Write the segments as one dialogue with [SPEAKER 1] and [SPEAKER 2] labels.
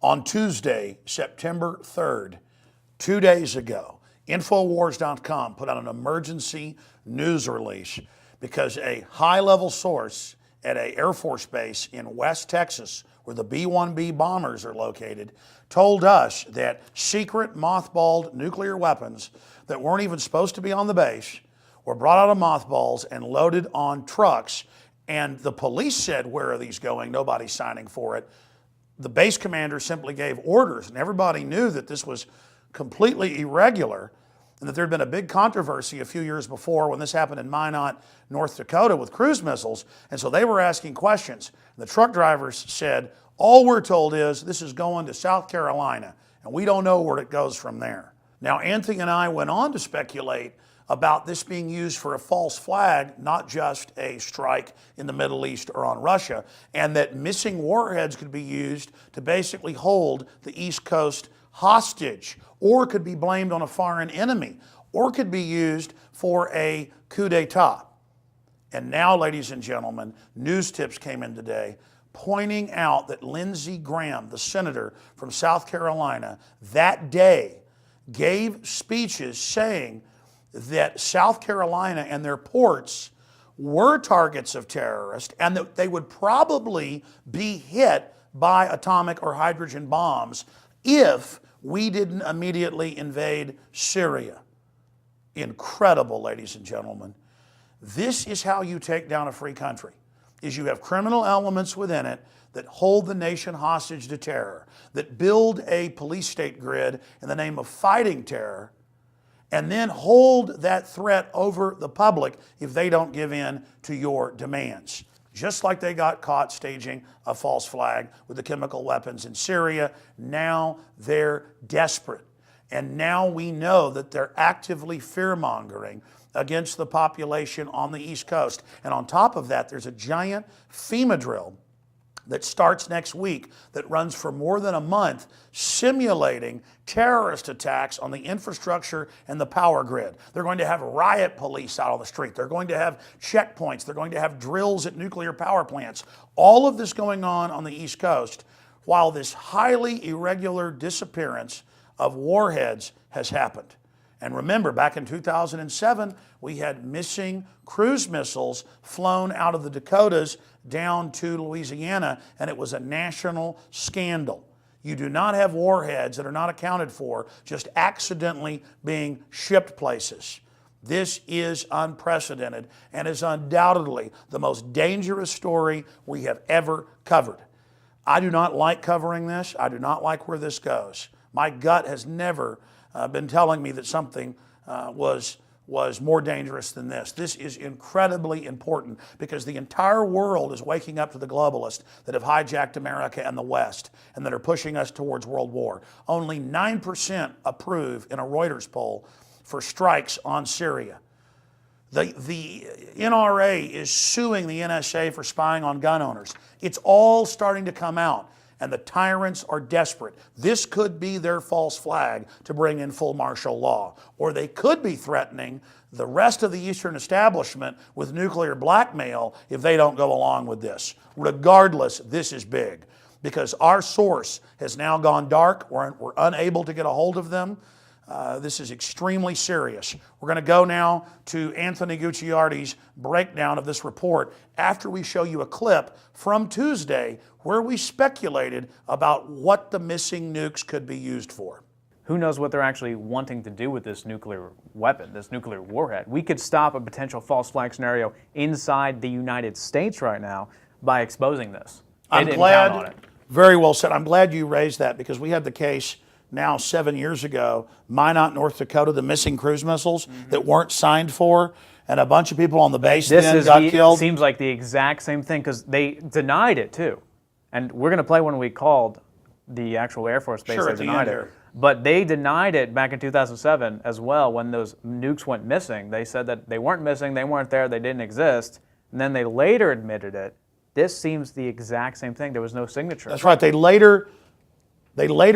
[SPEAKER 1] On Tuesday, September 3rd, 2 days ago, Infowars.com put out an emergency news release because a high-level source at an Air Force base in West Texas, where the B-1B bombers are located, told us that secret mothballed nuclear weapons that weren't even supposed to be on the base were brought out of mothballs and loaded on trucks. And the police said, "Where are these going?" Nobody's signing for it. The base commander simply gave orders, and everybody knew that this was completely irregular and that there had been a big controversy a few years before when this happened in Minot, North Dakota with cruise missiles. And so they were asking questions. And the truck drivers said, "All we're told is this is going to South Carolina, and we don't know where it goes from there." Now, Anthony and I went on to speculate about this being used for a false flag, not just a strike in the Middle East or on Russia, and that missing warheads could be used to basically hold the East Coast hostage, or could be blamed on a foreign enemy, or could be used for a coup d'etat. And now, ladies and gentlemen, news tips came in today pointing out that Lindsey Graham, the senator from South Carolina, that day gave speeches saying that South Carolina and their ports were targets of terrorists and that they would probably be hit by atomic or hydrogen bombs if we didn't immediately invade Syria. Incredible, ladies and gentlemen. This is how you take down a free country, is you have criminal elements within it that hold the nation hostage to terror, that build a police state grid in the name of fighting terror, and then hold that threat over the public if they don't give in to your demands. Just like they got caught staging a false flag with the chemical weapons in Syria, now they're desperate. And now we know that they're actively fear-mongering against the population on the East Coast. And on top of that, there's a giant FEMA drill that starts next week that runs for more than a month, simulating terrorist attacks on the infrastructure and the power grid. They're going to have riot police out on the street. They're going to have checkpoints. They're going to have drills at nuclear power plants. All of this going on the East Coast while this highly irregular disappearance of warheads has happened. And remember, back in 2007, we had missing cruise missiles flown out of the Dakotas down to Louisiana, and it was a national scandal. You do not have warheads that are not accounted for just accidentally being shipped places. This is unprecedented and is undoubtedly the most dangerous story we have ever covered. I do not like covering this. I do not like where this goes. My gut has never been telling me that something was more dangerous than this. This is incredibly important because the entire world is waking up to the globalists that have hijacked America and the West and that are pushing us towards world war. Only 9% approve in a Reuters poll for strikes on Syria. The NRA is suing the NSA for spying on gun owners. It's all starting to come out. And the tyrants are desperate. This could be their false flag to bring in full martial law. Or they could be threatening the rest of the Eastern establishment with nuclear blackmail if they don't go along with this. Regardless, this is big because our source has now gone dark. We're unable to get a hold of them. This is extremely serious. We're going to go now to Anthony Gucciardi's breakdown of this report after we show you a clip from Tuesday where we speculated about what the missing nukes could be used for.
[SPEAKER 2] Who knows what they're actually wanting to do with this nuclear weapon, this nuclear warhead? We could stop a potential false flag scenario inside the United States right now by exposing this.
[SPEAKER 1] I'm glad, very well said. I'm glad you raised that because we had the case now 7 years ago, Minot, North Dakota, the missing cruise missiles that weren't signed for, and a bunch of people on the base then got killed.
[SPEAKER 2] Seems like the exact same thing because they denied it too. And we're going to play when we called the actual Air Force base.
[SPEAKER 1] Sure,
[SPEAKER 2] they denied it. But they denied it back in 2007 as well when those nukes went missing. They said that they weren't missing, they weren't there, they didn't exist. And then they later admitted it. This seems the exact same thing. There was no signature.
[SPEAKER 1] That's right. They later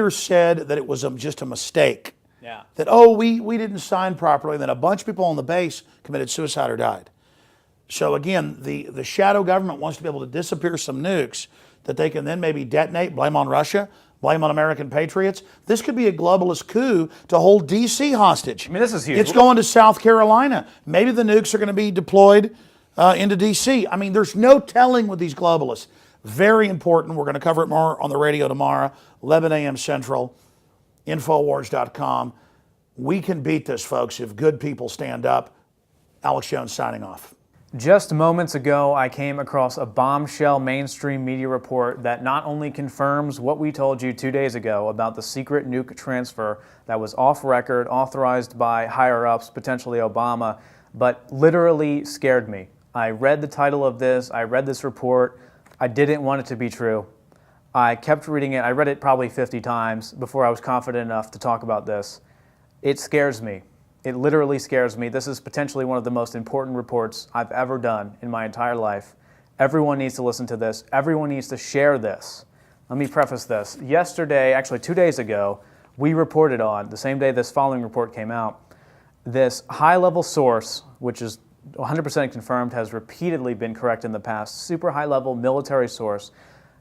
[SPEAKER 1] said that it was just a mistake.
[SPEAKER 2] Yeah.
[SPEAKER 1] That, oh, we didn't sign properly. And then a bunch of people on the base committed suicide or died. So again, the shadow government wants to be able to disappear some nukes that they can then maybe detonate, blame on Russia. blame on American patriots. This could be a globalist coup to hold D.C. hostage.
[SPEAKER 2] I mean, this is huge.
[SPEAKER 1] It's going to South Carolina. Maybe the nukes are going to be deployed into D.C. I mean, there's no telling with these globalists. Very important. We're going to cover it more on the radio tomorrow, 11 a.m. Central, Infowars.com. We can beat this, folks, if good people stand up. Alex Jones signing off.
[SPEAKER 2] Just moments ago, I came across a bombshell mainstream media report that not only confirms what we told you 2 days ago about the secret nuke transfer that was off record, authorized by higher-ups, potentially Obama, but literally scared me. I read the title of this, I read this report, I didn't want it to be true. I kept reading it, I read it probably 50 times before I was confident enough to talk about this. It scares me. It literally scares me. This is potentially one of the most important reports I've ever done in my entire life. Everyone needs to listen to this. Everyone needs to share this. Let me preface this. Yesterday, actually 2 days ago, we reported on, the same day this following report came out, this high-level source, which is 100% confirmed, has repeatedly been correct in the past, super high-level military source,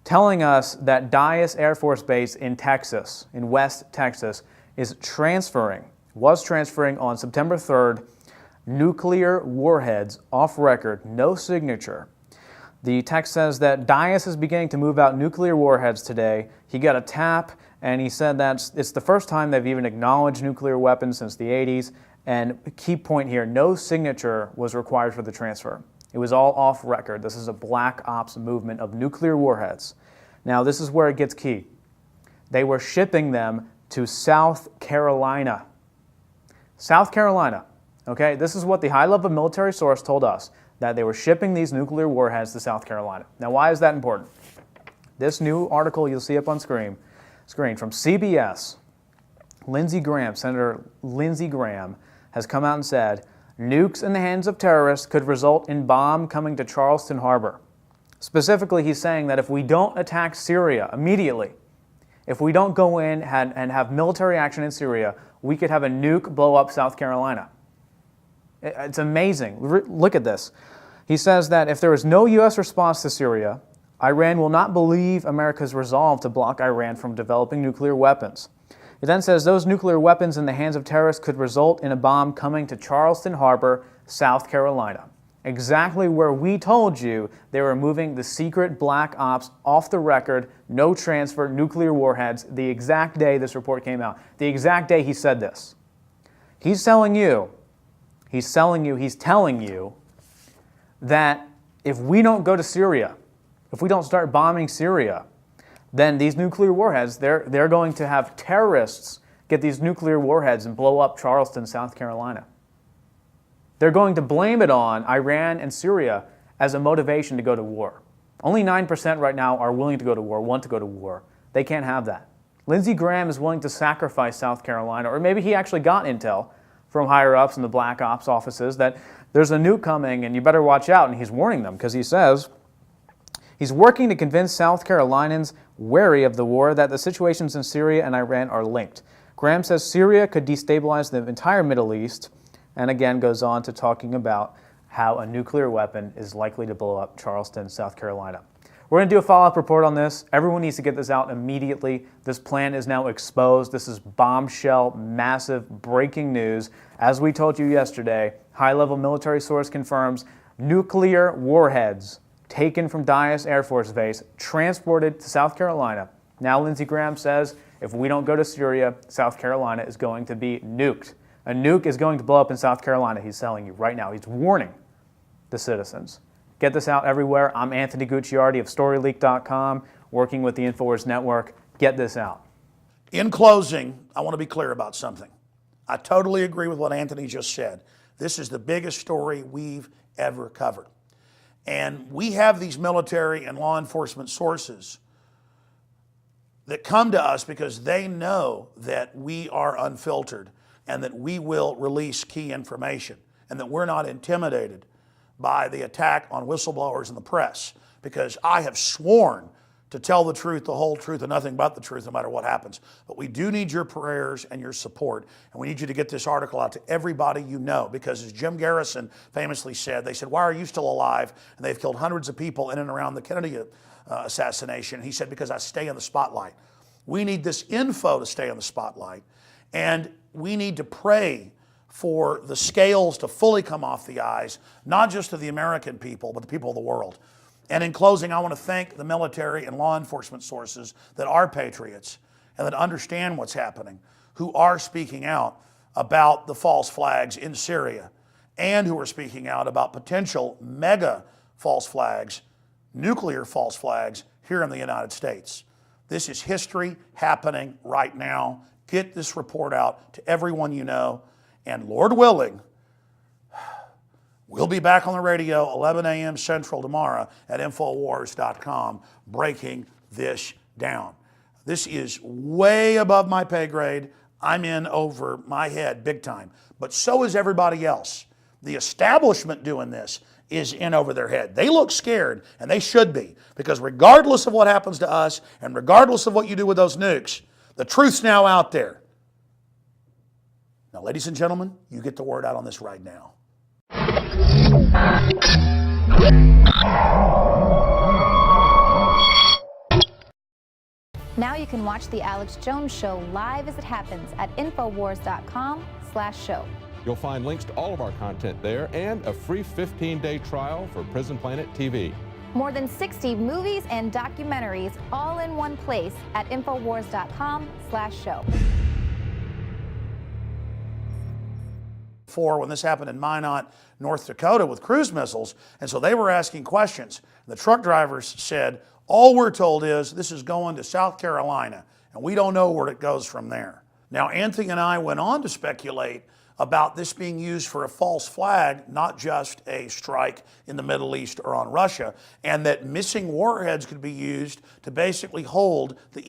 [SPEAKER 2] telling us that Dyess Air Force Base in Texas, in West Texas, was transferring on September 3rd nuclear warheads off record, no signature. The text says that Dyess is beginning to move out nuclear warheads today. He got a tap, and he said that it's the first time they've even acknowledged nuclear weapons since the 80s. And key point here, no signature was required for the transfer. It was all off record. This is a black ops movement of nuclear warheads. Now, this is where it gets key. They were shipping them to South Carolina. South Carolina, okay? This is what the high-level military source told us, that they were shipping these nuclear warheads to South Carolina. Now, why is that important? This new article you'll see up on screen from CBS, Lindsey Graham, Senator Lindsey Graham, has come out and said, nukes in the hands of terrorists could result in bomb coming to Charleston Harbor. Specifically, he's saying that if we don't attack Syria immediately, if we don't go in and have military action in Syria, we could have a nuke blow up South Carolina. It's amazing. Look at this. He says that if there is no U.S. response to Syria, Iran will not believe America's resolve to block Iran from developing nuclear weapons. It then says those nuclear weapons in the hands of terrorists could result in a bomb coming to Charleston Harbor, South Carolina. Exactly where we told you they were moving the secret black ops off the record, no transfer, nuclear warheads, the exact day this report came out, the exact day he said this. He's telling you that if we don't go to Syria, if we don't start bombing Syria, then these nuclear warheads, they're going to have terrorists get these nuclear warheads and blow up Charleston, South Carolina. They're going to blame it on Iran and Syria as a motivation to go to war. Only 9% right now are willing to go to war, want to go to war. They can't have that. Lindsey Graham is willing to sacrifice South Carolina, or maybe he actually got intel from higher-ups in the black ops offices that there's a nuke coming and you better watch out, and he's warning them because he says he's working to convince South Carolinians wary of the war that the situations in Syria and Iran are linked. Graham says Syria could destabilize the entire Middle East, and again goes on to talking about how a nuclear weapon is likely to blow up Charleston, South Carolina. We're going to do a follow-up report on this. Everyone needs to get this out immediately. This plan is now exposed. This is bombshell, massive, breaking news. As we told you yesterday, high-level military source confirms nuclear warheads taken from Dyess Air Force Base, transported to South Carolina. Now Lindsey Graham says if we don't go to Syria, South Carolina is going to be nuked. A nuke is going to blow up in South Carolina, he's telling you right now. He's warning the citizens. Get this out everywhere. I'm Anthony Gucciardi of StoryLeak.com, working with the InfoWars Network. Get this out.
[SPEAKER 1] In closing, I want to be clear about something. I totally agree with what Anthony just said. This is the biggest story we've ever covered. And we have these military and law enforcement sources that come to us because they know that we are unfiltered and that we will release key information and that we're not intimidated by the attack on whistleblowers in the press, because I have sworn to tell the truth, the whole truth, and nothing but the truth, no matter what happens. But we do need your prayers and your support, and we need you to get this article out to everybody you know, because as Jim Garrison famously said, they said, why are you still alive? And they've killed hundreds of people in and around the Kennedy assassination. He said, because I stay in the spotlight. We need this info to stay on the spotlight, and we need to pray for the scales to fully come off the eyes, not just of the American people, but the people of the world. And in closing, I want to thank the military and law enforcement sources that are patriots and that understand what's happening, who are speaking out about the false flags in Syria, and who are speaking out about potential mega false flags, nuclear false flags here in the United States. This is history happening right now. Get this report out to everyone you know, and Lord willing, we'll be back on the radio 11 a.m. Central tomorrow at Infowars.com breaking this down. This is way above my pay grade. I'm in over my head big time, but so is everybody else. The establishment doing this is in over their head. They look scared, and they should be, because regardless of what happens to us and regardless of what you do with those nukes, the truth's now out there. Now, ladies and gentlemen, you get the word out on this right now.
[SPEAKER 3] Now you can watch The Alex Jones Show live as it happens at Infowars.com/show.
[SPEAKER 4] You'll find links to all of our content there and a free 15-day trial for Prison Planet TV.
[SPEAKER 3] More than 60 movies and documentaries all in one place at Infowars.com/show.
[SPEAKER 1] When this happened in Minot, North Dakota with cruise missiles, and so they were asking questions. The truck drivers said, all we're told is this is going to South Carolina, and we don't know where it goes from there. Now, Anthony and I went on to speculate about this being used for a false flag, not just a strike in the Middle East or on Russia, and that missing warheads could be used to basically hold the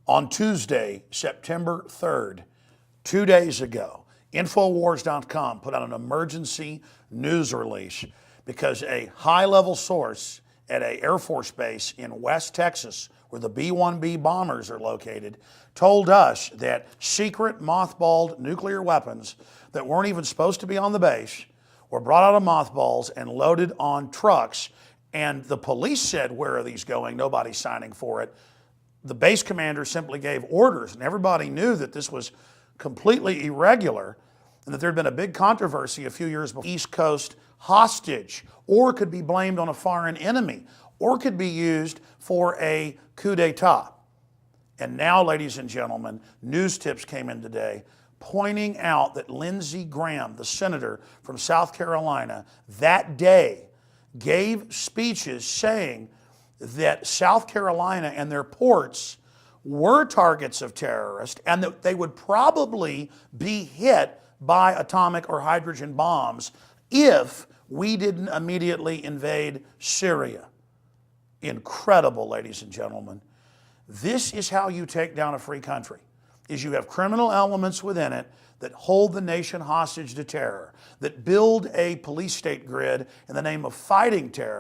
[SPEAKER 1] On Tuesday, September 3rd, 2 days ago, Infowars.com put out an emergency news release because a high-level source at an Air Force base in West Texas, where the B-1B bombers are located, told us that secret mothballed nuclear weapons that weren't even supposed to be on the base were brought out of mothballs and loaded on trucks. And the police said, where are these going? Nobody's signing for it. The base commander simply gave orders, and everybody knew that this was completely irregular and that there had been a big controversy a few years before. East Coast hostage, or could be blamed on a foreign enemy, or could be used for a coup d'etat. And now, ladies and gentlemen, news tips came in today pointing out that Lindsey Graham, the senator from South Carolina, that day gave speeches saying that South Carolina and their ports were targets of terrorists and that they would probably be hit by atomic or hydrogen bombs if we didn't immediately invade Syria. Incredible, ladies and gentlemen. This is how you take down a free country, is you have criminal elements within it that hold the nation hostage to terror, that build a police state grid in the name of fighting terror.